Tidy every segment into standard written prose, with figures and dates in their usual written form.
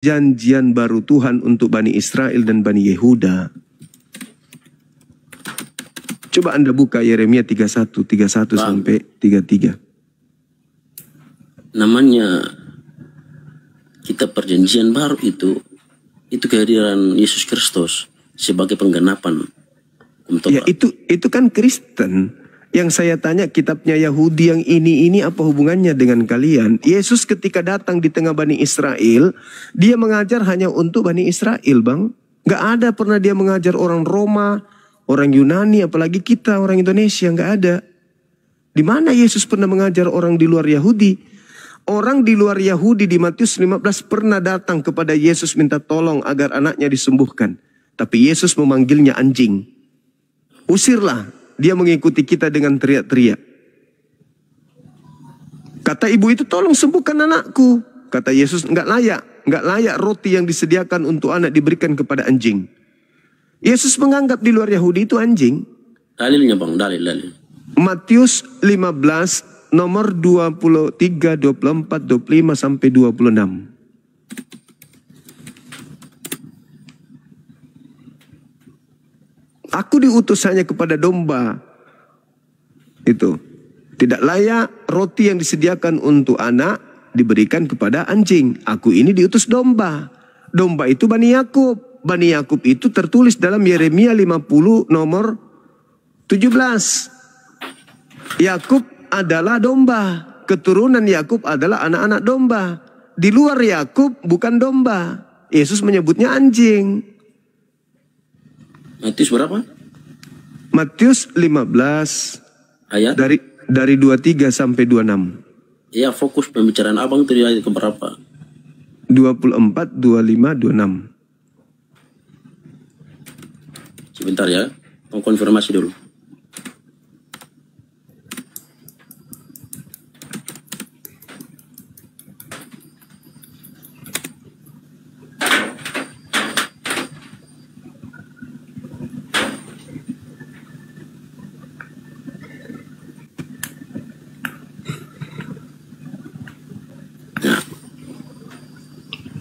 perjanjian baru Tuhan untuk Bani Israel dan Bani Yehuda. Coba Anda buka Yeremia 31 sampai 33. Namanya kitab perjanjian baru itu kehadiran Yesus Kristus sebagai penggenapan hukum Taurat. Ya, itu kan Kristen. Yang saya tanya, kitabnya Yahudi yang ini apa hubungannya dengan kalian? Yesus ketika datang di tengah Bani Israel, dia mengajar hanya untuk Bani Israel, Bang. Gak ada pernah dia mengajar orang Roma, orang Yunani, apalagi kita orang Indonesia, gak ada. Di mana Yesus pernah mengajar orang di luar Yahudi? Orang di luar Yahudi di Matius 15 pernah datang kepada Yesus minta tolong agar anaknya disembuhkan. Tapi Yesus memanggilnya anjing. Usirlah. Dia mengikuti kita dengan teriak-teriak. Kata ibu itu, tolong sembuhkan anakku. Kata Yesus, enggak layak roti yang disediakan untuk anak diberikan kepada anjing. Yesus menganggap di luar Yahudi itu anjing. Dalilnya Bang, dalil. Matius 15 nomor 23, 24, 25 sampai 26. Aku diutus hanya kepada domba. Itu. Tidak layak roti yang disediakan untuk anak diberikan kepada anjing. Aku ini diutus domba. Domba itu Bani Yakub. Bani Yakub itu tertulis dalam Yeremia 50 nomor 17. Yakub adalah domba. Keturunan Yakub adalah anak-anak domba. Di luar Yakub bukan domba. Yesus menyebutnya anjing. Matius berapa? Matius 15 ayat dari 23 sampai 26. Ya, fokus pembicaraan Abang tadi ayat ke berapa? 24, 25, 26. Sebentar ya, mau konfirmasi dulu.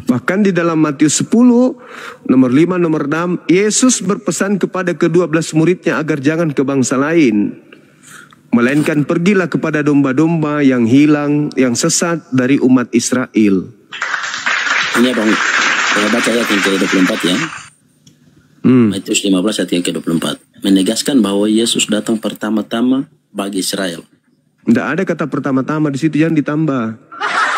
Bahkan di dalam Matius 10, nomor 5, nomor 6, Yesus berpesan kepada ke-12 muridnya agar jangan ke bangsa lain. Melainkan pergilah kepada domba-domba yang hilang, yang sesat dari umat Israel. Ini Bang, saya baca ayat yang ke-24 ya. Matius 15 ayat yang ke-24. Menegaskan bahwa Yesus datang pertama-tama bagi Israel. Tidak ada kata pertama-tama di situ, jangan ditambah.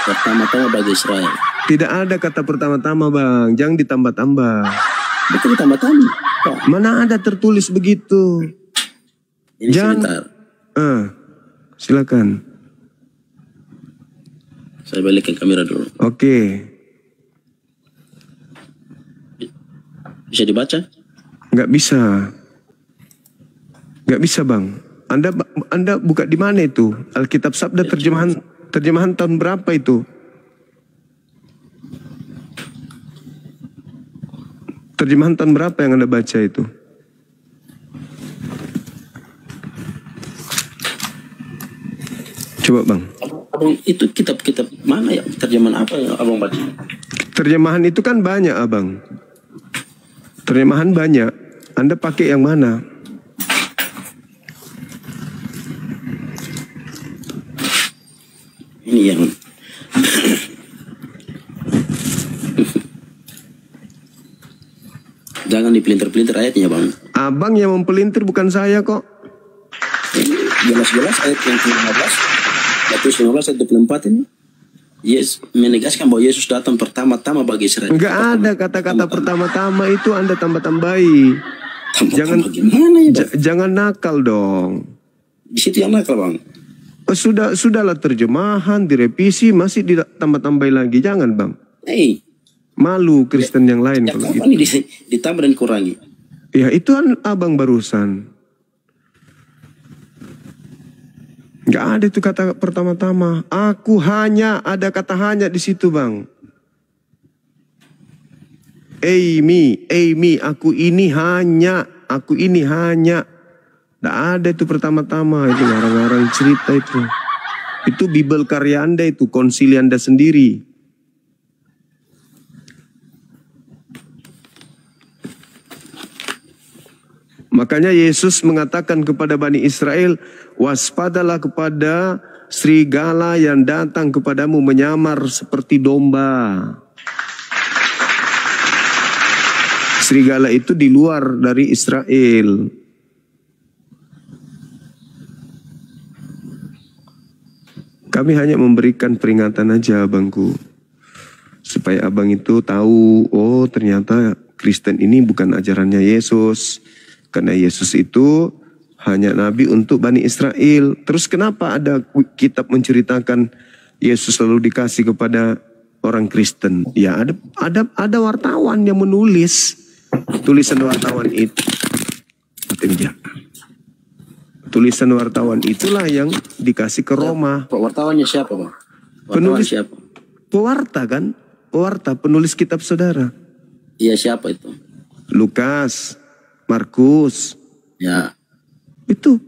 Pertama-tama bagi Israel. Tidak ada kata pertama-tama, Bang. Jangan ditambah-tambah. Betul ditambah-tambah. Mana ada tertulis begitu? Ini sebentar. Silakan. Saya balikin kamera dulu. Oke. Bisa dibaca? Nggak bisa. Nggak bisa, Bang. Anda buka di mana itu? Alkitab Sabda terjemahan tahun berapa itu? Terjemahan tahun berapa yang Anda baca itu? Coba Bang. Abang, itu kitab-kitab mana ya? Terjemahan apa yang Abang baca? Terjemahan itu kan banyak, Abang. Terjemahan banyak. Anda pakai yang mana? Ini yang jangan dipelintir-pelintir ayatnya Bang. Abang yang mempelintir, bukan saya kok. Jelas-jelas ayat yang ke-15, Matius 15 ayat 24 ini. Yes, menegaskan bahwa Yesus datang pertama-tama bagi Israel. Enggak ada kata-kata pertama-tama itu, Anda tambah-tambahi. Jangan nakal dong. Di situ yang nakal Bang. Sudahlah terjemahan, direvisi, masih ditambah-tambahi lagi. Jangan Bang. Malu Kristen yang lain Ya, kalau gitu. Ini ditambah dan kurangi. Ya itu kan Abang barusan. Gak ada itu kata pertama-tama. Aku hanya, ada kata hanya di situ Bang. Amy, aku ini hanya. Gak ada itu pertama-tama. Itu ngarang-ngarang cerita itu. Itu Bible karya Anda itu, konsili Anda sendiri. Makanya Yesus mengatakan kepada Bani Israel, waspadalah kepada serigala yang datang kepadamu menyamar seperti domba. Serigala itu di luar dari Israel. Kami hanya memberikan peringatan aja, abangku. Supaya abang itu tahu, oh ternyata Kristen ini bukan ajarannya Yesus. Karena Yesus itu hanya nabi untuk Bani Israel. Terus kenapa ada kitab menceritakan Yesus selalu dikasih kepada orang Kristen? Ya ada wartawan yang menulis tulisan wartawan itu. Tulisan wartawan itulah yang dikasih ke Roma. Wartawannya siapa, Bang? Penulis siapa? Pewarta kan? Pewarta, penulis kitab saudara. Iya, siapa itu? Lukas, Markus. Ya. Itu.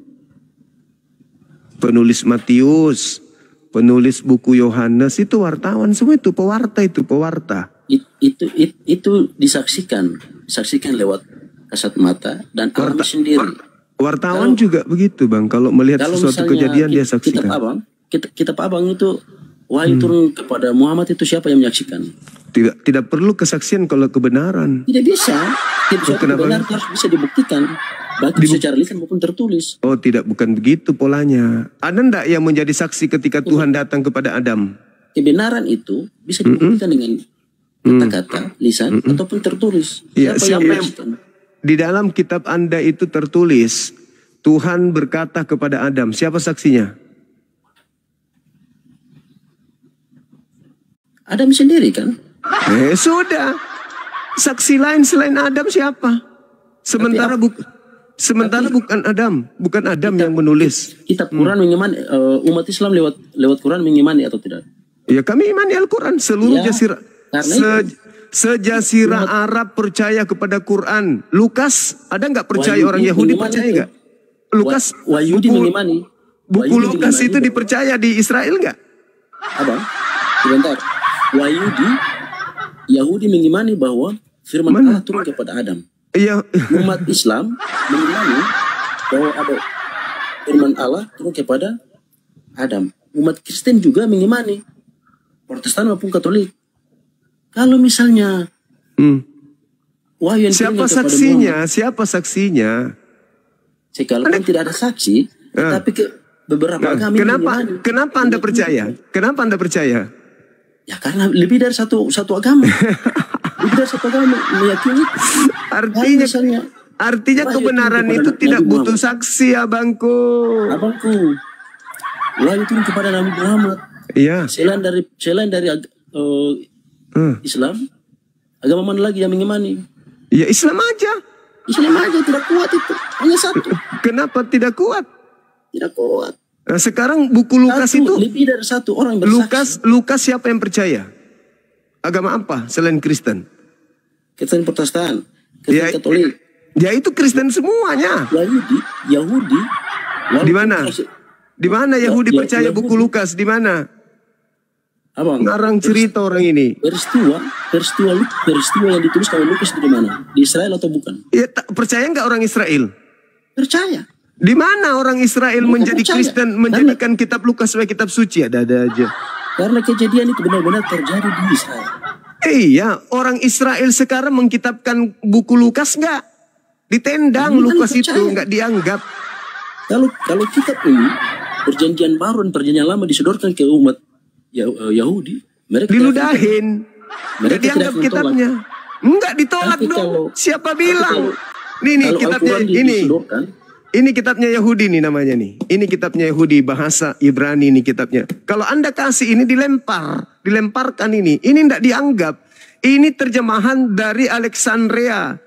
Penulis Matius, penulis buku Yohanes, itu wartawan semua itu, pewarta itu, pewarta. Itu disaksikan lewat kasat mata dan alami sendiri. Wartawan juga begitu, Bang. Kalau melihat sesuatu kejadian dia saksikan. Kitab Abang itu wahyu turun kepada Muhammad, itu siapa yang menyaksikan? Tidak perlu kesaksian kalau kebenaran. Tidak bisa. Kebenaran harus bisa dibuktikan. Baik secara lisan maupun tertulis. Oh, bukan begitu polanya. Ada ndak yang menjadi saksi ketika Tuhan datang kepada Adam? Kebenaran itu bisa dibuktikan dengan kata-kata, lisan ataupun tertulis. Siapa yang menyaksikan? Di dalam kitab Anda itu tertulis, Tuhan berkata kepada Adam, siapa saksinya? Adam sendiri kan? Sudah. Saksi lain selain Adam siapa? Sementara bukan Adam, yang menulis. Kitab Quran mengimani, umat Islam lewat Quran mengimani atau tidak? Ya, kami imani Al-Quran seluruh sejazirah Arab percaya kepada Quran. Lukas, ada nggak percaya orang Yahudi percaya nggak? Lukas, buku Lukas itu dipercaya di Israel nggak? Abang, sebentar. Yahudi mengimani bahwa firman Allah turun kepada Adam. Iya. Umat Islam mengimani bahwa ada firman Allah turun kepada Adam. Umat Kristen juga mengimani, Protestan maupun Katolik. Kalau misalnya wahyu yang siapa saksinya? Siapa saksinya? Sekalipun tidak ada saksi, tapi beberapa agama. Kenapa Anda percaya? Kenapa Anda percaya? Ya karena lebih dari satu agama. Lebih dari satu agama meyakini. Artinya kebenaran itu tidak butuh saksi, abangku. Wahyu turun kepada Nabi Muhammad. Iya. Selain dari Islam, agama mana lagi yang mengimani? Ya Islam aja. Islam aja tidak kuat itu. Hanya satu. Kenapa tidak kuat? Tidak kuat. Nah, sekarang buku Lukas itu lebih dari satu orang bersaksi. Lukas siapa yang percaya? Agama apa selain Kristen? Kristen Protestan, Kristen Katolik. Ya itu Kristen semuanya. Yahudi. Di mana? Di mana Yahudi percaya buku Lukas? Di mana? Abang, ngarang cerita orang ini. Peristiwa yang ditulis oleh Lukas di mana? Di Israel atau bukan? Ya, percaya nggak orang Israel? Percaya. Di mana orang Israel menjadi Kristen, menjadikan kitab Lukas sebagai kitab suci? Ada aja. Karena kejadian itu benar-benar terjadi di Israel. Iya, orang Israel sekarang mengkitabkan buku Lukas nggak? Ditendang Lukas itu, nggak dianggap. Kalau kitab ini perjanjian baru dan perjanjian lama disodorkan ke umat Yahudi, mereka diludahin. Mereka dianggap kitabnya. Enggak ditolak dong. Siapa bilang? Nih kitabnya ini. Ini kitabnya Yahudi nih namanya nih. Ini kitabnya Yahudi, bahasa Ibrani nih kitabnya. Kalau Anda kasih ini dilemparkan ini. Ini enggak dianggap. Ini terjemahan dari Alexandria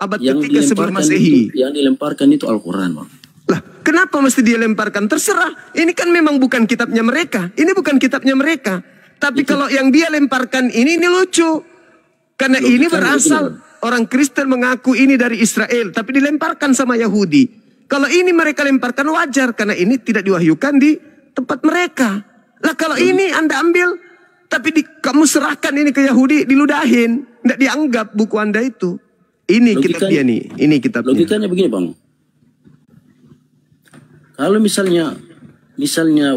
abad ketiga sebelum Masehi. Yang dilemparkan itu Al-Quran, Bang. Lah, kenapa mesti dia lemparkan? Terserah. Ini kan memang bukan kitabnya mereka. Ini bukan kitabnya mereka. Tapi kalau yang dia lemparkan ini lucu. Karena ini berasal orang Kristen mengaku ini dari Israel, tapi dilemparkan sama Yahudi. Kalau ini mereka lemparkan wajar, karena ini tidak diwahyukan di tempat mereka. Lah kalau ini Anda ambil, tapi kamu serahkan ini ke Yahudi, diludahin. Tidak dianggap buku Anda itu. Ini kitab dia nih. Ini kitabnya. Logikanya begini, Bang. Kalau misalnya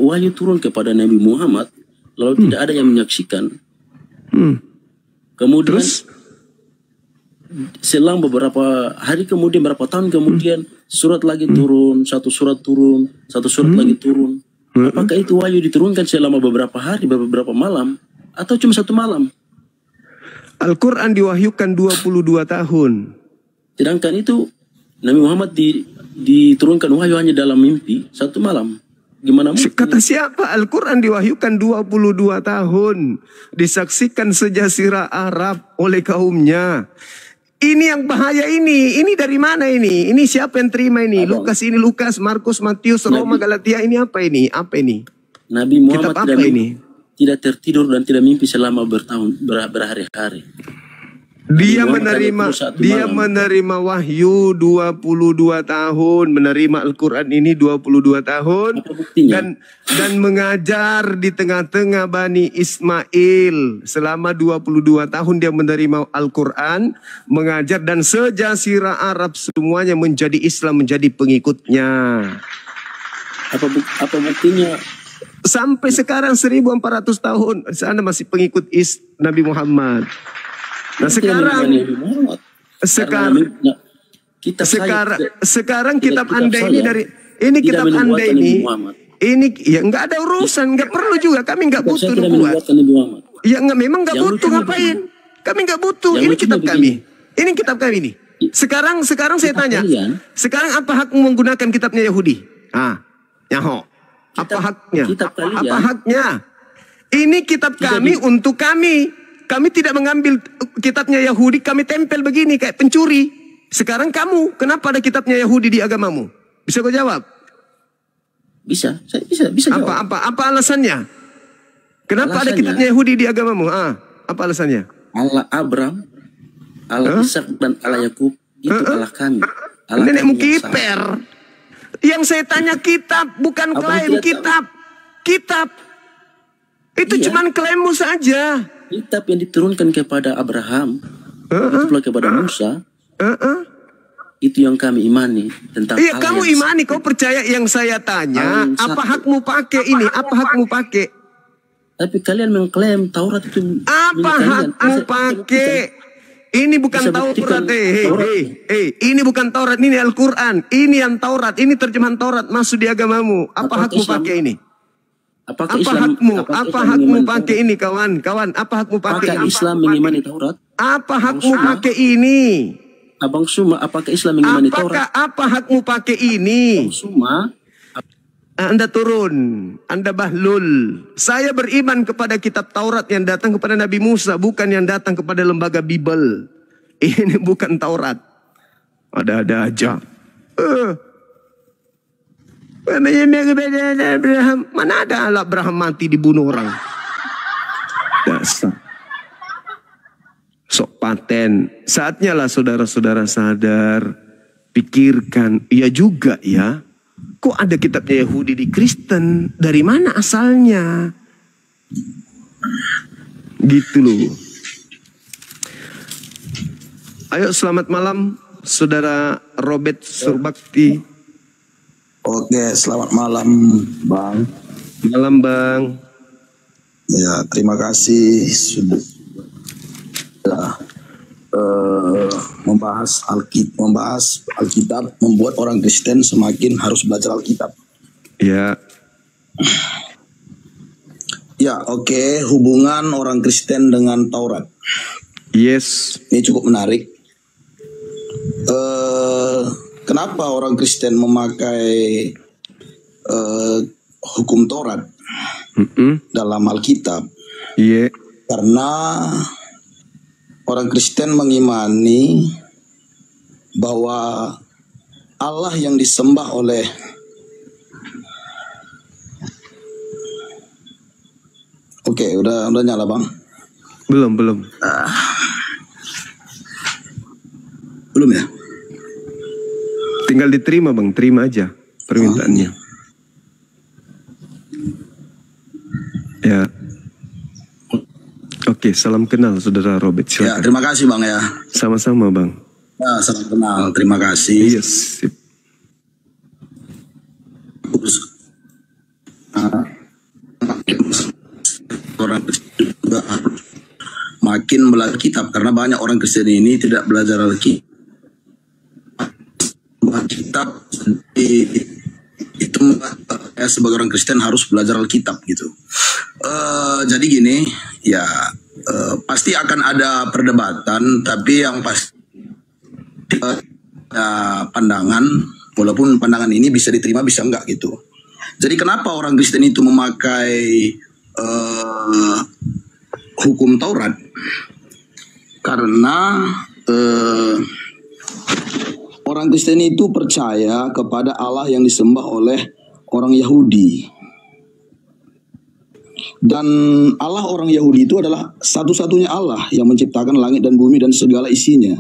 wahyu turun kepada Nabi Muhammad, lalu tidak ada yang menyaksikan, kemudian Terus? selang beberapa hari kemudian, berapa tahun kemudian, surat lagi turun, satu surat turun, satu surat lagi turun. Apakah itu wahyu diturunkan selama beberapa hari, beberapa malam, atau cuma satu malam? Al-Quran diwahyukan 22 tahun. Sedangkan itu Nabi Muhammad diturunkan wahyu hanya dalam mimpi satu malam. Gimana mungkin? Kata siapa? Al-Quran diwahyukan 22 tahun. Disaksikan sejazirah Arab oleh kaumnya. Ini yang bahaya ini. Ini dari mana ini? Ini siapa yang terima ini? Lukas ini, Lukas, Markus, Matius, Roma, Galatia. Ini apa ini? Apa ini? Nabi Muhammad Kitab apa ini? tidak tertidur dan tidak mimpi selama berhari-hari. Dia Nabi Muhammad menerima wahyu 22 tahun, menerima Al-Quran ini 22 tahun, Apa buktinya? dan mengajar di tengah-tengah Bani Ismail selama 22 tahun dia menerima Al-Quran, mengajar, dan sejazirah Arab semuanya menjadi Islam, menjadi pengikutnya. Apa buktinya? Sampai sekarang 1400 tahun sana masih pengikut Nabi Muhammad. Nah sekarang kitab Anda ini dari ini kitab Anda ini ya nggak ada urusan, nggak perlu juga, kami nggak butuh buat. Ya nggak, memang nggak butuh, ngapain? Kami nggak butuh. Ini kitab kami. Ini kitab kami ini. Sekarang saya tanya. Sekarang apa hak menggunakan kitabnya Yahudi? Nyaho. Apa haknya? Apa haknya? Ini kitab kami untuk kami. Kami tidak mengambil kitabnya Yahudi, kami tempel begini kayak pencuri. Sekarang kamu, kenapa ada kitabnya Yahudi di agamamu? Bisa kau jawab? Bisa, saya bisa jawab. Apa alasannya? Kenapa ada kitabnya Yahudi di agamamu? Apa alasannya? Allah Abraham, Allah Ishak dan Allah Yakub itu Allah kami. Nenekmu kiper. Yang saya tanya kitab, bukan klaim kitab. Kitab. Itu cuman klaimmu saja. Kitab yang diturunkan kepada Abraham, itu pula kepada Musa, itu yang kami imani tentang. Iya, kamu imani, kau percaya yang saya tanya. Apa hakmu pakai ini? Apa hakmu pakai? Tapi kalian mengklaim Taurat itu. Apa hakmu pakai? Ini bukan Taurat. Ini bukan Taurat, ini Al-Quran. Ini yang Taurat, ini terjemahan Taurat masuk di agamamu. Apa hakmu pakai ini? Apa hakmu pakai ini, kawan? Apa hakmu pakai? Apakah Islam mengimani Taurat? Apa hakmu pakai ini? Abang Suma, apakah Islam mengimani Taurat? Apa hakmu pakai ini? Abang Suma, Anda turun, Anda bahlul. Saya beriman kepada kitab Taurat yang datang kepada Nabi Musa, bukan yang datang kepada lembaga Bible. Ini bukan Taurat. Ada-ada aja. Mana ada Abraham mati dibunuh orang? Dasar. Sok paten. Saatnya lah saudara-saudara sadar. Pikirkan. Iya juga ya. Kok ada kitabnya Yahudi di Kristen? Dari mana asalnya? Gitu loh. Ayo selamat malam Saudara Robert Surbakti. Oke, selamat malam Bang. Malam Bang. Ya, terima kasih sudah membahas Alkitab, membuat orang Kristen semakin harus belajar Alkitab. Ya. Ya, oke, hubungan orang Kristen dengan Taurat. Yes. Ini cukup menarik. Kenapa orang Kristen memakai hukum Taurat dalam Alkitab? Iya. Karena orang Kristen mengimani bahwa Allah yang disembah oleh Oke, udah nyala Bang? Belum. Belum ya? Tinggal diterima Bang, terima aja permintaannya. Ya. Oke, salam kenal Saudara Robert. Silakan. Ya, terima kasih Bang ya. Sama-sama Bang. Ya, salam kenal, terima kasih. Yes. orang Kristen juga harus makin belajar kitab, karena banyak orang Kristen ini tidak belajar Alkitab. Itu sebagai orang Kristen harus belajar Alkitab gitu. Jadi gini ya, pasti akan ada perdebatan, tapi yang pasti pandangan, walaupun pandangan ini bisa diterima bisa enggak gitu. Jadi kenapa orang Kristen itu memakai hukum Taurat? Karena orang Kristen itu percaya kepada Allah yang disembah oleh orang Yahudi. Dan Allah orang Yahudi itu adalah satu-satunya Allah yang menciptakan langit dan bumi dan segala isinya.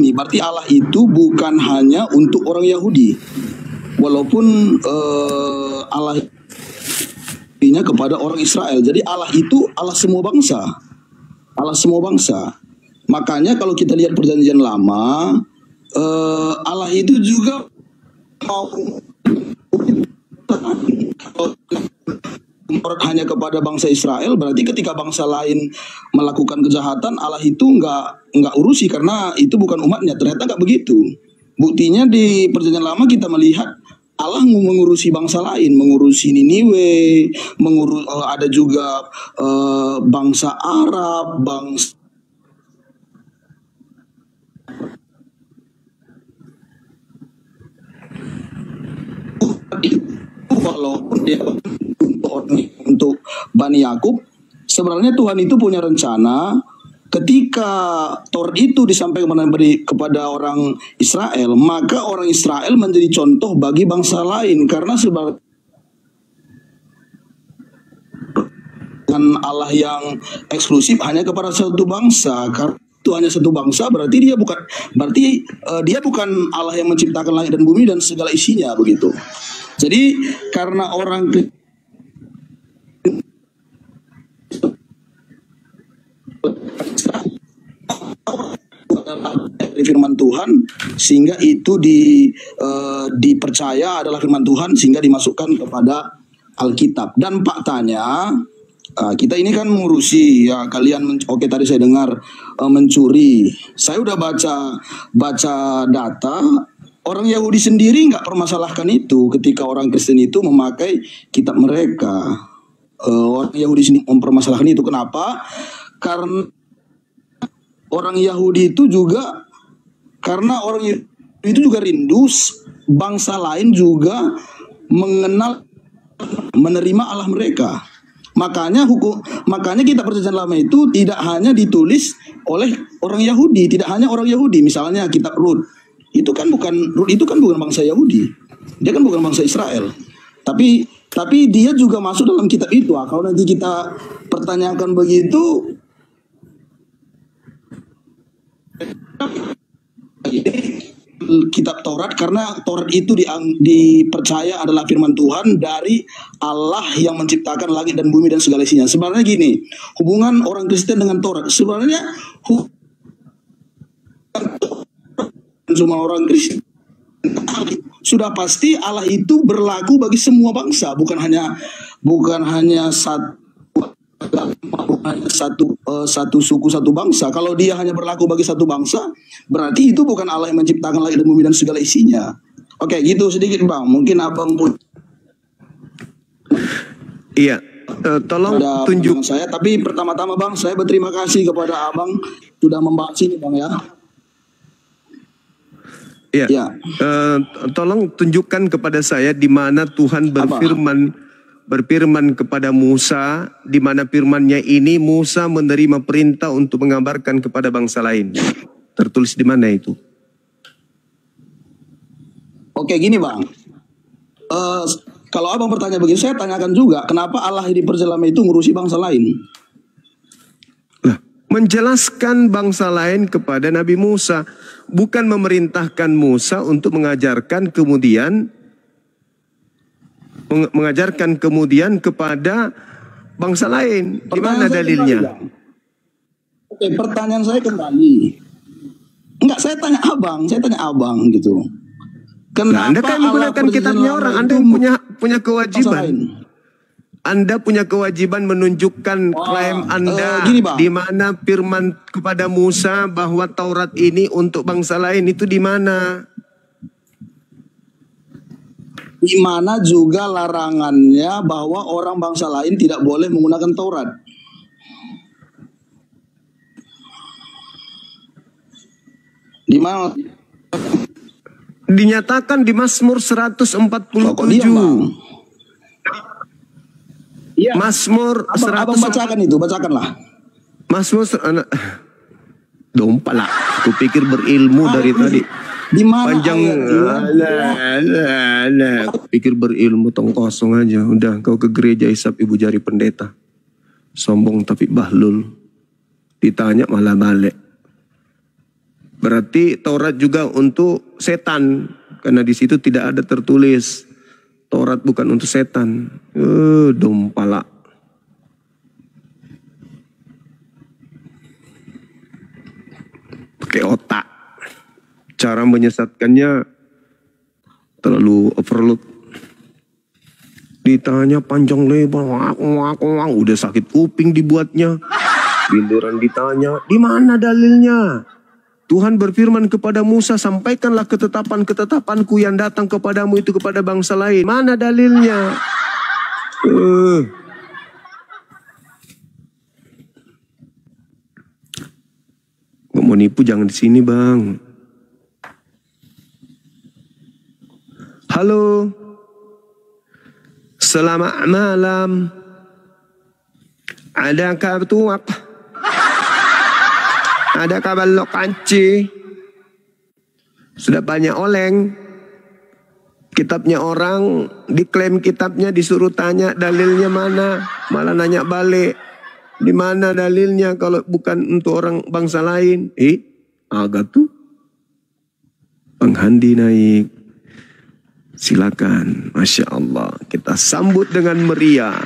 Berarti Allah itu bukan hanya untuk orang Yahudi. Walaupun Allah kepada orang Israel. Jadi Allah itu Allah semua bangsa. Allah semua bangsa. Makanya kalau kita lihat perjanjian lama, Allah itu juga mau hanya kepada bangsa Israel, berarti ketika bangsa lain melakukan kejahatan, Allah itu nggak urusi karena itu bukan umatnya. Ternyata nggak begitu. Buktinya di perjanjian lama kita melihat Allah mengurusi bangsa lain, mengurusi Niniwe, ada juga bangsa Arab, bangsa walaupun dia untuk Bani Yakub, sebenarnya Tuhan itu punya rencana. Ketika Taurat itu disampaikan kepada orang Israel, maka orang Israel menjadi contoh bagi bangsa lain, karena sebagai Allah yang eksklusif hanya kepada satu bangsa. Karena itu hanya satu bangsa, berarti dia bukan Allah yang menciptakan langit dan bumi dan segala isinya, begitu. Jadi karena orang dari firman Tuhan, sehingga itu dipercaya adalah firman Tuhan, sehingga dimasukkan kepada Alkitab. Dan faktanya kita ini kan mengurusi ya, kalian oke, tadi saya dengar mencuri. Saya udah baca data. Orang Yahudi sendiri nggak permasalahkan itu ketika orang Kristen itu memakai kitab mereka. Orang Yahudi sendiri mempermasalahkan itu. Kenapa? Karena orang Yahudi itu juga, karena orang Yahudi itu juga rindu bangsa lain juga mengenal, menerima Allah mereka. Makanya kitab perjanjian lama itu tidak hanya ditulis oleh orang Yahudi, tidak hanya orang Yahudi. Misalnya kitab Rut itu kan bukan bangsa Yahudi, dia kan bukan bangsa Israel. Tapi dia juga masuk dalam kitab itu. Kalau nanti kita pertanyakan begitu, kitab Taurat, karena Taurat itu dipercaya adalah firman Tuhan dari Allah yang menciptakan langit dan bumi dan segala isinya. Sebenarnya gini, hubungan orang Kristen dengan Taurat sebenarnya semua orang Kristen sudah pasti Allah itu berlaku bagi semua bangsa, bukan hanya satu suku, satu bangsa. Kalau dia hanya berlaku bagi satu bangsa, berarti itu bukan Allah yang menciptakan langit dan bumi dan segala isinya. Oke, gitu sedikit Bang. Mungkin Abang iya, tolong tunjuk saya. Tapi pertama-tama Bang, saya berterima kasih kepada Abang sudah membahas ini Bang ya. Ya. Tolong tunjukkan kepada saya di mana Tuhan berfirman kepada Musa, di mana firman-Nya ini Musa menerima perintah untuk mengabarkan kepada bangsa lain. Tertulis di mana itu? Oke, gini Bang. Kalau Abang bertanya begitu, saya tanyakan juga, kenapa Allah di perjanjian lama itu ngurusi bangsa lain? Menjelaskan bangsa lain kepada Nabi Musa, bukan memerintahkan Musa untuk mengajarkan kemudian kepada bangsa lain. Di mana dalilnya? Oke, pertanyaan saya kembali. Enggak, saya tanya abang gitu. Nah, Anda kan menggunakan kitabnya orang, Anda yang punya kewajiban. Anda punya kewajiban menunjukkan klaim Anda gini, Bang. di mana firman kepada Musa bahwa Taurat ini untuk bangsa lain itu di mana? Di mana juga larangannya bahwa orang bangsa lain tidak boleh menggunakan Taurat. Di mana? Dinyatakan di Mazmur 147. Kok diam, Bang? Iya. Mazmur Abang bacakan itu, bacakanlah. Mazmur dompa lah. Aku pikir berilmu dari tadi. Di mana Panjang. Aku pikir berilmu tong kosong aja. Udah kau ke gereja hisap ibu jari pendeta. Sombong tapi bahlul. Ditanya malah balik. Berarti Taurat juga untuk setan. Karena di situ tidak ada tertulis Taurat bukan untuk setan. Dompala. Pakai otak. Cara menyesatkannya terlalu overload. Ditanya panjang lebar, udah sakit kuping dibuatnya. Giliran ditanya, di mana dalilnya? Tuhan berfirman kepada Musa, sampaikanlah ketetapan-ketetapanku yang datang kepadamu itu kepada bangsa lain. Mana dalilnya? Mau nipu jangan di sini, Bang. Halo. Selamat malam. Adakah tuak? Ada kabalok panci. Sudah banyak oleng. Kitabnya orang, diklaim kitabnya, disuruh tanya dalilnya mana. Malah nanya balik. Di mana dalilnya kalau bukan untuk orang bangsa lain? Agak tuh. Bang Handi naik. Silakan. Masya Allah. Kita sambut dengan meriah.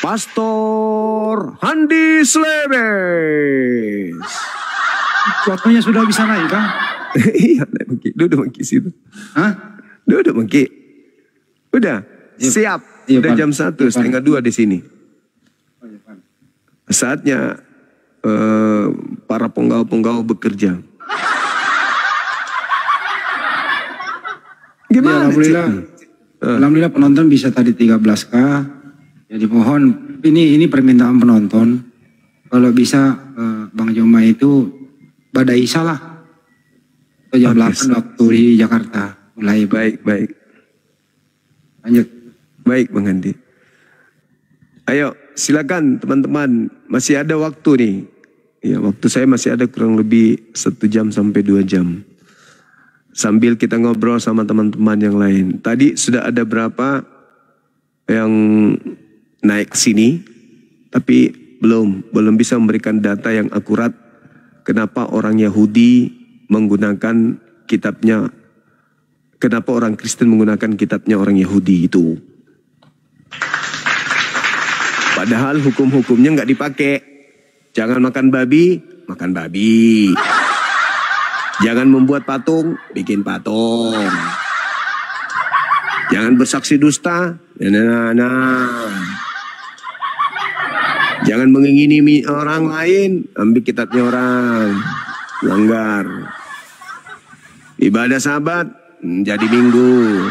Pastor Handi Slebes. Waktunya sudah bisa naik, Kang? Iya, naik. Duduk Mangki situ. Hah? Duduk Mangki. Udah, siap. Iya, Udah Pan. jam 1, setengah 2 di sini. Saatnya para penggawa-penggawa bekerja. Ya, Gimana? Alhamdulillah penonton bisa tadi 13K. Jadi mohon ini permintaan penonton. Kalau bisa Bang Joma itu badai salah. Atau jam 8 waktu di Jakarta. Mulai Baik. lanjut. Baik Bang Handi. Ayo silakan teman-teman. Masih ada waktu nih. Ya, waktu saya masih ada kurang lebih 1 jam sampai 2 jam. Sambil kita ngobrol sama teman-teman yang lain. Tadi sudah ada berapa yang naik sini, tapi belum bisa memberikan data yang akurat kenapa orang Yahudi menggunakan kitabnya, kenapa orang Kristen menggunakan kitabnya orang Yahudi itu. Padahal hukum-hukumnya nggak dipakai. Jangan makan babi, makan babi. Jangan membuat patung, bikin patung. Jangan bersaksi dusta, Jangan mengingini orang lain, ambil kitabnya orang, langgar. Ibadah Sabat, jadi Minggu.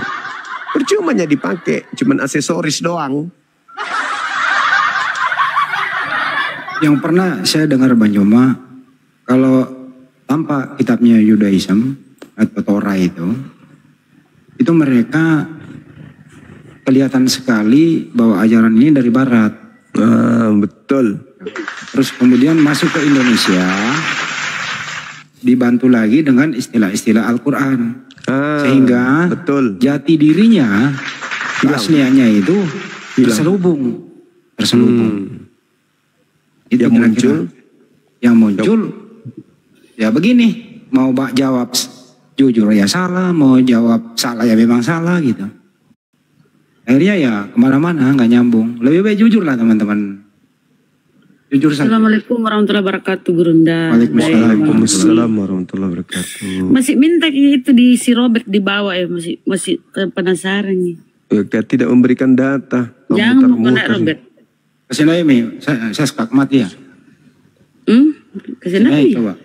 Percumanya dipakai, cuman aksesoris doang. Yang pernah saya dengar Bang Joma, kalau tanpa kitabnya Yudaism atau Torah itu mereka kelihatan sekali bahwa ajaran ini dari Barat. Betul. Terus kemudian masuk ke Indonesia, dibantu lagi dengan istilah-istilah Al-Quran. Sehingga betul. jati dirinya, keasliannya itu terselubung. Itu yang muncul ya begini, mau jawab jujur ya salah, mau jawab salah ya memang salah gitu. Akhirnya ya kemana-mana nggak nyambung. Lebih baik jujur lah teman-teman. Jujur saja. Assalamualaikum warahmatullahi wabarakatuh, Gurunda. Waalaikumsalam warahmatullahi wabarakatuh. Masih minta itu di si Robert dibawa ya, masih penasaran nih. Tidak memberikan data. Jangan mau naik Robert. Kesini aja Mi, saya skak mati ya. Kesini aja.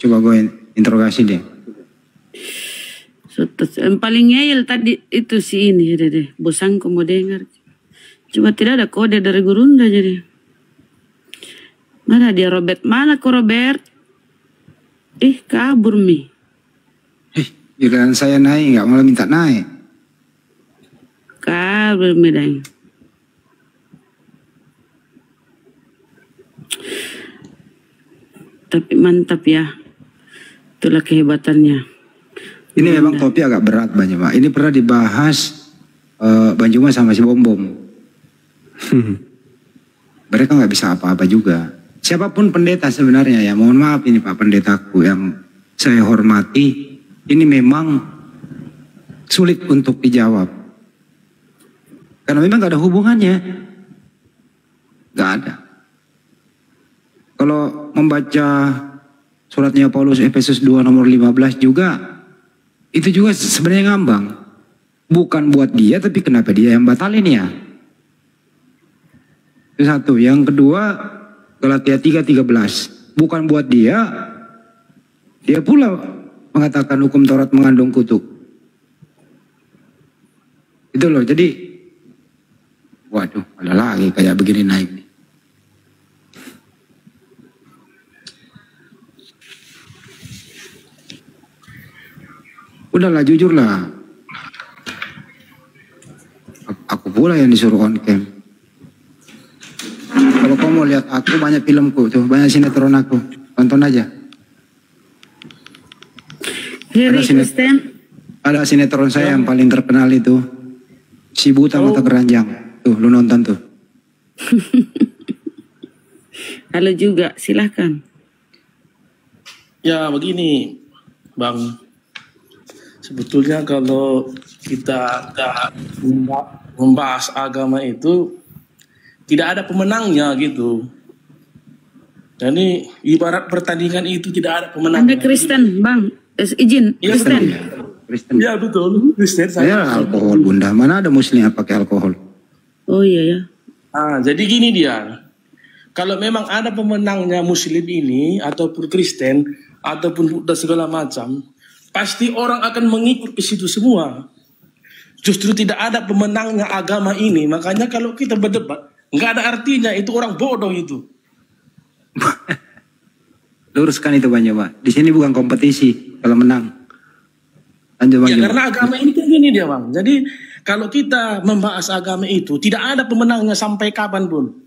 Coba gue interogasi deh. Yang paling ngeyel tadi itu si ini, deh. Bosangku mau dengar. Cuma tidak ada kode dari Gurunda jadi. Mana dia Robert? Mana kok Robert? Kabur Mi. Giliran saya naik, nggak malah minta naik. Kabur Mi dang. Tapi mantap ya. Itulah kehebatannya. Ini memang topik agak berat banyak Pak. Ini pernah dibahas Banjuma sama si Bom Bom. Mereka nggak bisa apa-apa juga. Siapapun pendeta sebenarnya ya, mohon maaf ini Pak pendetaku yang saya hormati, ini memang sulit untuk dijawab. Karena memang gak ada hubungannya. Gak ada. Kalau membaca suratnya Paulus Efesus 2 nomor 15 juga, itu juga sebenarnya ngambang. Bukan buat dia, tapi kenapa dia yang batalin ya? Itu satu. Yang kedua, Galatia 3:13. Bukan buat dia pula mengatakan hukum Taurat mengandung kutuk. Itu loh, jadi waduh, ada lagi kayak begini naik nih. Udahlah, jujur lah. Aku pula yang disuruh on cam. Kalau kamu mau lihat aku, banyak filmku tuh, banyak sinetron aku, tonton aja. Ada sinetron saya yang paling terkenal itu, Si Buta Mata Keranjang. Tuh, lu nonton tuh. Halo juga, silahkan. Ya begini, Bang. Sebetulnya kalau kita membahas agama itu tidak ada pemenangnya gitu. Jadi ibarat pertandingan itu tidak ada pemenangnya. Anda Kristen, Bang. Izin, Ya, Kristen. Kristen. Ya betul, Kristen saya. Ya alkohol Bunda, mana ada muslim yang pakai alkohol? Oh iya ya. Jadi gini dia. Kalau memang ada pemenangnya muslim ini ataupun Kristen ataupun Buddha segala macam, pasti orang akan mengikut ke situ semua. Justru tidak ada pemenangnya agama ini. Makanya kalau kita berdebat, nggak ada artinya, itu orang bodoh itu. Luruskan itu banyak Pak. Di sini bukan kompetisi kalau menang. Lanjut, Ya karena agama ini kan gini dia Bang. Jadi kalau kita membahas agama itu tidak ada pemenangnya sampai kapanpun.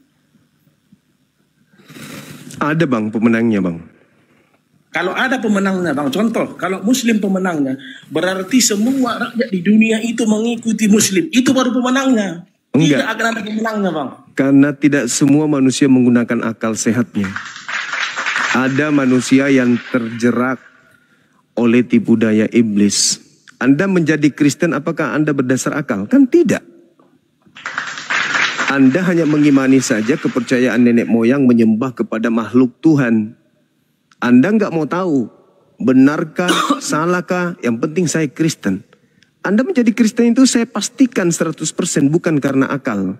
Ada Bang pemenangnya Bang. Kalau ada pemenangnya Bang, contoh kalau Muslim pemenangnya, berarti semua rakyat di dunia itu mengikuti Muslim. Itu baru pemenangnya. Enggak. Tidak akan ada pemenangnya Bang. Karena tidak semua manusia menggunakan akal sehatnya. Ada manusia yang terjerak oleh tipu daya iblis. Anda menjadi Kristen apakah Anda berdasar akal? Kan tidak. Anda hanya mengimani saja kepercayaan nenek moyang menyembah kepada makhluk Tuhan. Anda nggak mau tahu benarkah, salahkah, yang penting saya Kristen. Anda menjadi Kristen itu saya pastikan 100% bukan karena akal.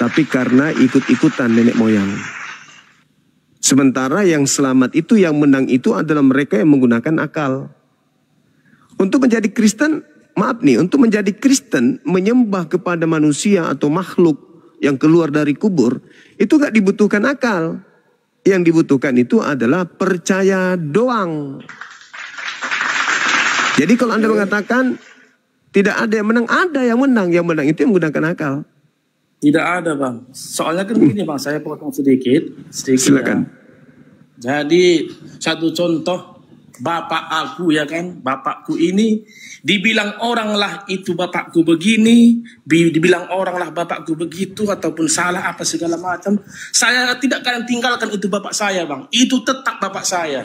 Tapi karena ikut-ikutan nenek moyang. Sementara yang selamat itu, yang menang itu adalah mereka yang menggunakan akal. Untuk menjadi Kristen, maaf nih, untuk menjadi Kristen menyembah kepada manusia atau makhluk yang keluar dari kubur, itu gak dibutuhkan akal. Yang dibutuhkan itu adalah percaya doang. Jadi kalau Anda mengatakan tidak ada yang menang, ada yang menang. Yang menang itu yang menggunakan akal. Tidak ada Bang. Soalnya kan begini Bang, saya potong sedikit. Silakan. Ya. Jadi satu contoh, bapak aku ya kan, bapakku ini dibilang orang lah itu bapakku begini, dibilang orang lah bapakku begitu, ataupun salah apa segala macam. Saya tidak akan tinggalkan itu bapak saya Bang. Itu tetap bapak saya.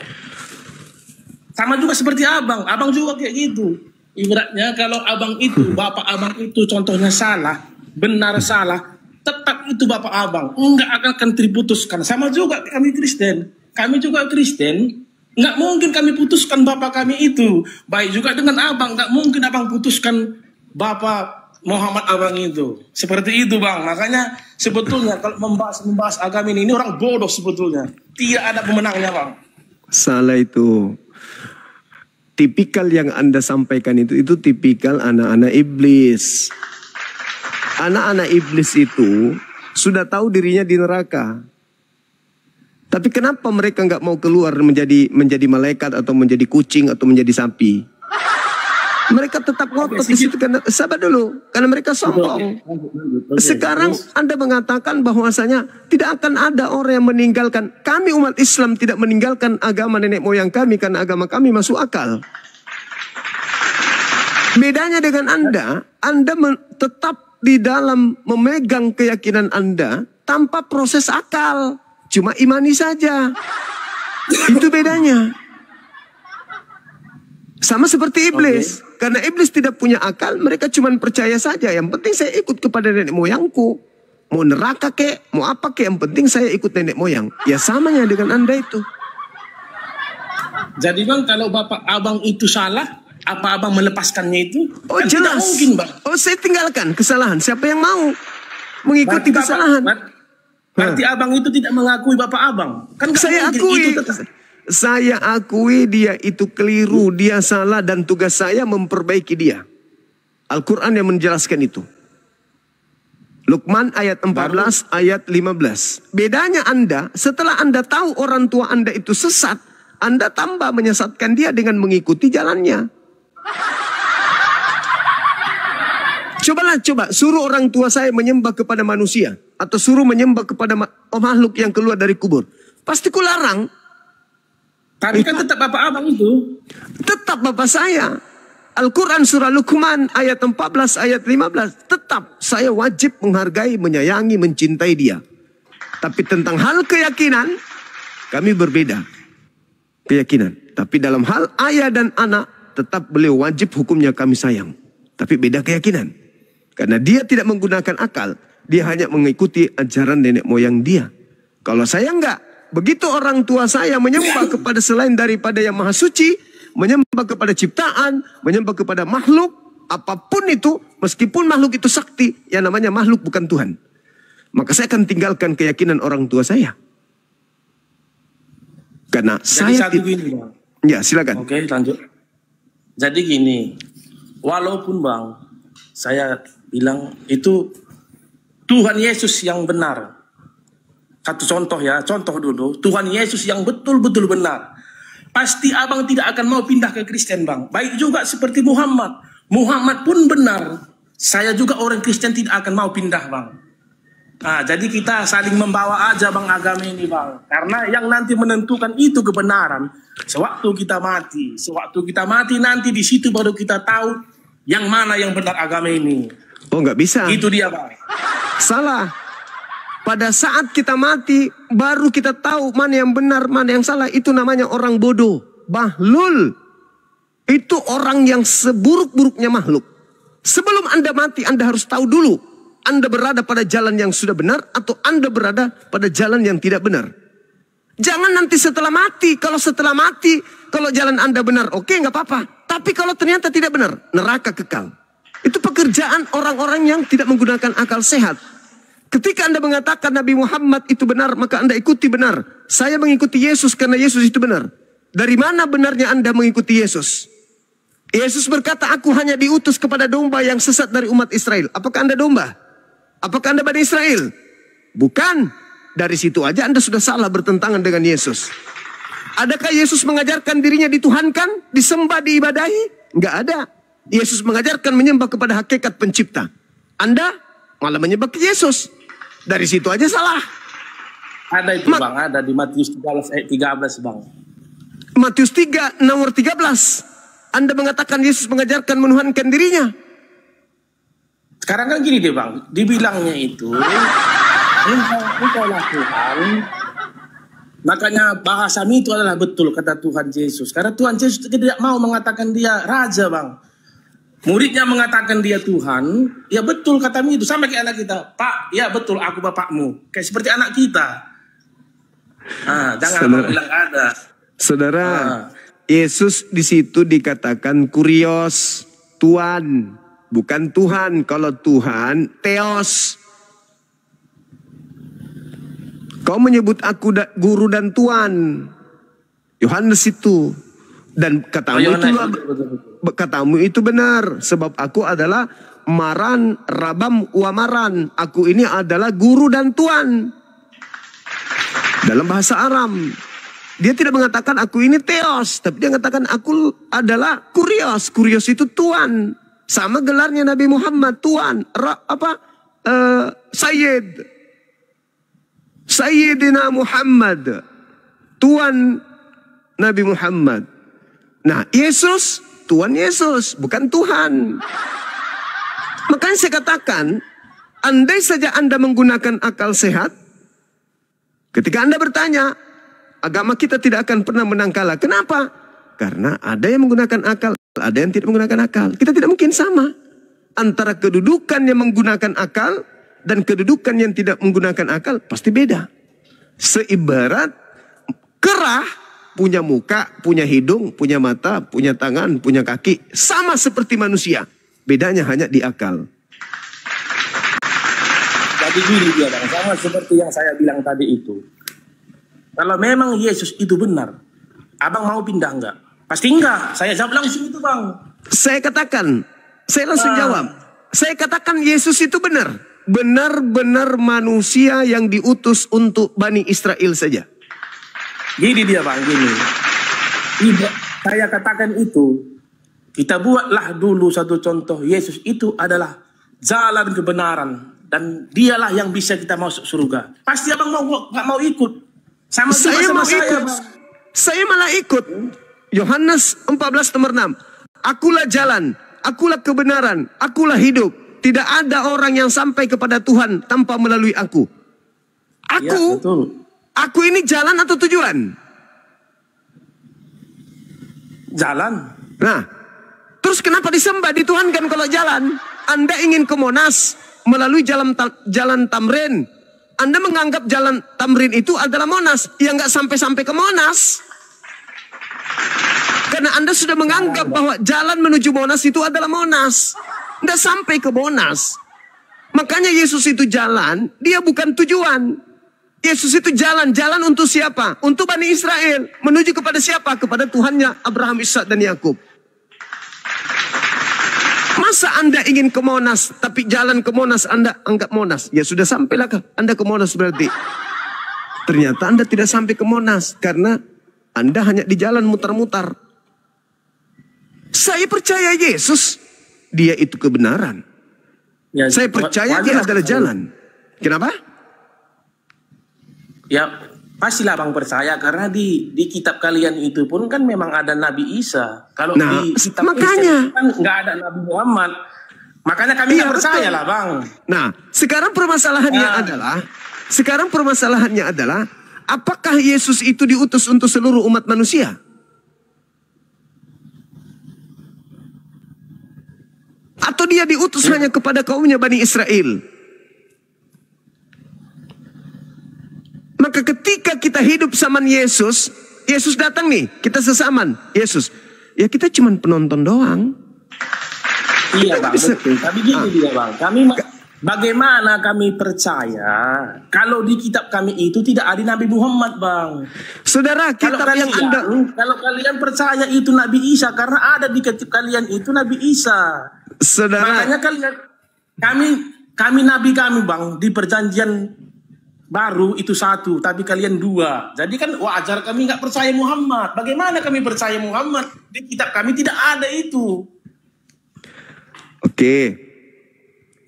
Sama juga seperti abang juga kayak gitu. Ibaratnya kalau abang itu, bapak abang itu contohnya salah, benar salah, tetap itu Bapak Abang, enggak akan terputuskan. Sama juga kami Kristen. Kami juga Kristen, enggak mungkin kami putuskan Bapak kami itu. Baik juga dengan Abang, enggak mungkin Abang putuskan Bapak Muhammad Abang itu. Seperti itu Bang. Makanya sebetulnya kalau membahas agama ini orang bodoh sebetulnya. Tidak ada pemenangnya Bang. Salah itu. Tipikal yang Anda sampaikan itu tipikal anak-anak iblis. Anak-anak iblis itu sudah tahu dirinya di neraka. Tapi kenapa mereka nggak mau keluar menjadi malaikat atau menjadi kucing atau menjadi sapi? Mereka tetap ngotot di situ karena sabar dulu, karena mereka sombong. Sekarang Anda mengatakan bahwasanya tidak akan ada orang yang meninggalkan. Kami umat Islam tidak meninggalkan agama nenek moyang kami karena agama kami masuk akal. Bedanya dengan Anda tetap di dalam memegang keyakinan Anda tanpa proses akal. Cuma imani saja. Itu bedanya. Sama seperti iblis. Karena iblis tidak punya akal, mereka cuma percaya saja. Yang penting saya ikut kepada nenek moyangku. Mau neraka kek, mau apa kek, yang penting saya ikut nenek moyang. Ya samanya dengan Anda itu. Jadi Bang, kalau Bapak Abang itu salah, apa Abang melepaskannya itu? Oh kan jelas. Tidak mungkin Bang. Oh saya tinggalkan kesalahan. Siapa yang mau mengikuti kesalahan? Berarti Abang itu tidak mengakui Bapak Abang. Kan saya akui. Saya akui dia itu keliru, dia salah dan tugas saya memperbaiki dia. Al-Quran yang menjelaskan itu. Luqman ayat 14, ayat 15. Bedanya Anda, setelah Anda tahu orang tua Anda itu sesat, Anda tambah menyesatkan dia dengan mengikuti jalannya. Coba suruh orang tua saya menyembah kepada manusia. Atau suruh menyembah kepada makhluk yang keluar dari kubur. Pasti kularang. Tapi kan tetap Bapak Abang itu. Tetap Bapak saya. Al-Quran surah Luqman ayat 14, ayat 15. Tetap saya wajib menghargai, menyayangi, mencintai dia. Tapi tentang hal keyakinan, kami berbeda. Keyakinan. Tapi dalam hal ayah dan anak, tetap beliau wajib hukumnya kami sayang. Tapi beda keyakinan. Karena dia tidak menggunakan akal. Dia hanya mengikuti ajaran nenek moyang dia. Kalau saya enggak. Begitu orang tua saya menyembah kepada selain daripada yang maha suci. Menyembah kepada ciptaan. Menyembah kepada makhluk. Apapun itu. Meskipun makhluk itu sakti. Yang namanya makhluk bukan Tuhan. Maka saya akan tinggalkan keyakinan orang tua saya. Karena jadi saya... gini, Bang. Ya silakan. Oke lanjut. Jadi gini. Walaupun Bang. Saya bilang itu Tuhan Yesus yang benar. Satu contoh ya, contoh dulu. Tuhan Yesus yang betul-betul benar. Pasti Abang tidak akan mau pindah ke Kristen Bang. Baik juga seperti Muhammad. Muhammad pun benar. Saya juga orang Kristen tidak akan mau pindah Bang. Nah, jadi kita saling membawa aja Bang agama ini Bang. Karena yang nanti menentukan itu kebenaran. Sewaktu kita mati. Sewaktu kita mati nanti di situ baru kita tahu yang mana yang benar agama ini. Oh nggak bisa. Itu dia Bang. Salah. Pada saat kita mati, baru kita tahu mana yang benar, mana yang salah. Itu namanya orang bodoh. Bahlul. Itu orang yang seburuk-buruknya makhluk. Sebelum Anda mati, Anda harus tahu dulu. Anda berada pada jalan yang sudah benar, atau Anda berada pada jalan yang tidak benar. Jangan nanti setelah mati. Kalau setelah mati, kalau jalan Anda benar, oke, nggak apa-apa. Tapi kalau ternyata tidak benar, neraka kekal. Itu pekerjaan orang-orang yang tidak menggunakan akal sehat. Ketika Anda mengatakan Nabi Muhammad itu benar, maka Anda ikuti benar. Saya mengikuti Yesus karena Yesus itu benar. Dari mana benarnya Anda mengikuti Yesus? Yesus berkata, aku hanya diutus kepada domba yang sesat dari umat Israel. Apakah Anda domba? Apakah Anda Bani Israel? Bukan. Dari situ aja Anda sudah salah bertentangan dengan Yesus. Adakah Yesus mengajarkan dirinya dituhankan, disembah, diibadahi? Enggak ada. Yesus mengajarkan menyembah kepada hakikat pencipta. Anda malah menyembah ke Yesus. Dari situ aja salah. Ada itu Bang, ada di Matius 13 ayat 13 Bang. Matius 3 nomor 13. Anda mengatakan Yesus mengajarkan menuhankan dirinya. Sekarang kan gini deh Bang, dibilangnya itu engkaulah Tuhan. Makanya bahasamu itu adalah betul kata Tuhan Yesus. Karena Tuhan Yesus tidak mau mengatakan dia raja Bang. muridnya mengatakan dia Tuhan, ya betul katamu itu. Sama kayak anak kita, Pak, ya betul aku bapakmu. Kayak seperti anak kita. Jangan Saudara, bilang ada. Saudara, Yesus di situ dikatakan kurios, Tuhan, bukan Tuhan. Kalau Tuhan, Theos. Kau menyebut aku guru dan Tuhan. Yohanes itu. Dan katamu itu benar. Sebab aku adalah Maran, Rabam, Wamaran. Aku ini adalah guru dan Tuhan. Dalam bahasa Aram. Dia tidak mengatakan aku ini Theos. Tapi dia mengatakan aku adalah Kurios. Kurios itu Tuhan. Sama gelarnya Nabi Muhammad. Tuhan. Sayyid. Sayyidina Muhammad. Tuhan Nabi Muhammad. Nah, Yesus, Tuhan Yesus, bukan Tuhan. Makanya saya katakan, andai saja Anda menggunakan akal sehat, ketika Anda bertanya, agama kita tidak akan pernah menang kalah. Kenapa? Karena ada yang menggunakan akal, ada yang tidak menggunakan akal. Kita tidak mungkin sama. Antara kedudukan yang menggunakan akal dan kedudukan yang tidak menggunakan akal pasti beda. Seibarat kera punya muka, punya hidung, punya mata, punya tangan, punya kaki. Sama seperti manusia. Bedanya hanya di akal. Jadi gini dia Bang, sama seperti yang saya bilang tadi itu. Kalau memang Yesus itu benar, Abang mau pindah enggak? Pasti enggak. Saya jawab langsung itu Bang. Saya katakan, saya langsung jawab. Saya katakan Yesus itu benar. Benar-benar manusia yang diutus untuk Bani Israel saja. Gini dia Bang, gini. Saya katakan itu, kita buatlah dulu satu contoh. Yesus itu adalah jalan kebenaran. Dan dialah yang bisa kita masuk surga. Pasti Abang nggak mau ikut. Saya mau ikut. Saya malah ikut. Yohanes 14 nomor 6. Akulah jalan, akulah kebenaran, akulah hidup. Tidak ada orang yang sampai kepada Tuhan tanpa melalui aku. Aku, ya, aku ini jalan atau tujuan? Jalan. Nah, terus kenapa disembah dituhankan kalau jalan? Anda ingin ke Monas melalui jalan Tamrin. Anda menganggap jalan Tamrin itu adalah Monas. Ya nggak sampai-sampai ke Monas. Karena Anda sudah menganggap bahwa jalan menuju Monas itu adalah Monas. Nggak sampai ke Monas. Makanya Yesus itu jalan, dia bukan tujuan. Yesus itu jalan. Jalan untuk siapa? Untuk Bani Israel. Menuju kepada siapa? Kepada Tuhannya Abraham, Ishak dan Yakub. Masa Anda ingin ke Monas, tapi jalan ke Monas Anda anggap Monas? Ya sudah sampailah Anda ke Monas berarti. Ternyata Anda tidak sampai ke Monas. Karena Anda hanya di jalan mutar-mutar. Saya percaya Yesus. Dia itu kebenaran. Ya, saya percaya dia adalah jalan. Kenapa? Ya pastilah Bang percaya. Karena di kitab kalian itu pun kan memang ada Nabi Isa. Kalau di kitab makanya Kristen kan nggak ada Nabi Muhammad. Makanya kami nggak percaya lah Bang. Nah sekarang permasalahannya adalah apakah Yesus itu diutus untuk seluruh umat manusia? Atau dia diutus hanya kepada kaumnya Bani Israel? Maka ketika kita hidup zaman Yesus, Yesus datang nih, kita sesaman. Yesus, ya kita cuma penonton doang. Iya Bang, betul. Tapi gini dia Bang, bagaimana kami percaya kalau di kitab kami itu tidak ada Nabi Muhammad Bang? Saudara, kitab kalau kalian percaya itu Nabi Isa, karena ada di kitab kalian itu Nabi Isa. Saudara, makanya kami nabi kami Bang di perjanjian baru itu satu, tapi kalian dua. Jadi kan wajar kami nggak percaya Muhammad. Bagaimana kami percaya Muhammad? Di kitab kami tidak ada itu. Oke.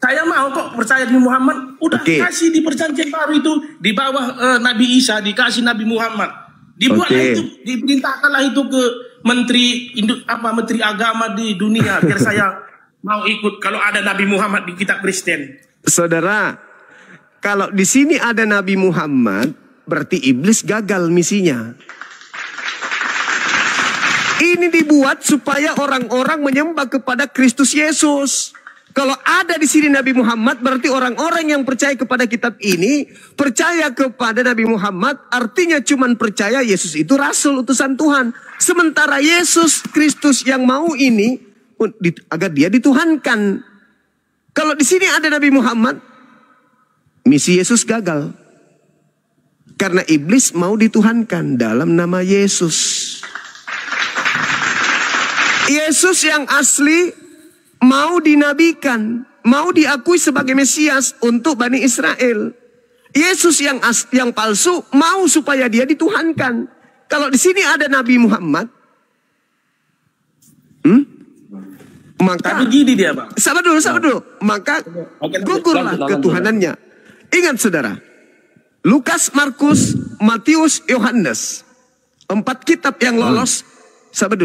Saya mau kok percaya di Muhammad. Udah kasih di perjanjian baru itu di bawah Nabi Isa dikasih Nabi Muhammad. Dibuatlah itu, diperintahkanlah itu ke menteri agama di dunia biar saya mau ikut kalau ada Nabi Muhammad di kitab Kristen. Saudara, kalau di sini ada Nabi Muhammad, berarti iblis gagal misinya. Ini dibuat supaya orang-orang menyembah kepada Kristus Yesus. Kalau ada di sini Nabi Muhammad, berarti orang-orang yang percaya kepada kitab ini, percaya kepada Nabi Muhammad, artinya cuman percaya Yesus itu rasul utusan Tuhan. Sementara Yesus Kristus yang mau ini, agar dia dituhankan. Kalau di sini ada Nabi Muhammad, misi Yesus gagal. Karena iblis mau dituhankan dalam nama Yesus. Yesus yang asli mau dinabikan, mau diakui sebagai Mesias untuk Bani Israel. Yesus yang palsu mau supaya dia dituhankan. Kalau di sini ada Nabi Muhammad, maka Tapi gini dia, Bang. sabar dulu. Maka gugurlah ketuhanannya. Ingat saudara, Lukas, Markus, Matius, Yohanes, 4 kitab yang lolos. Sabar dulu.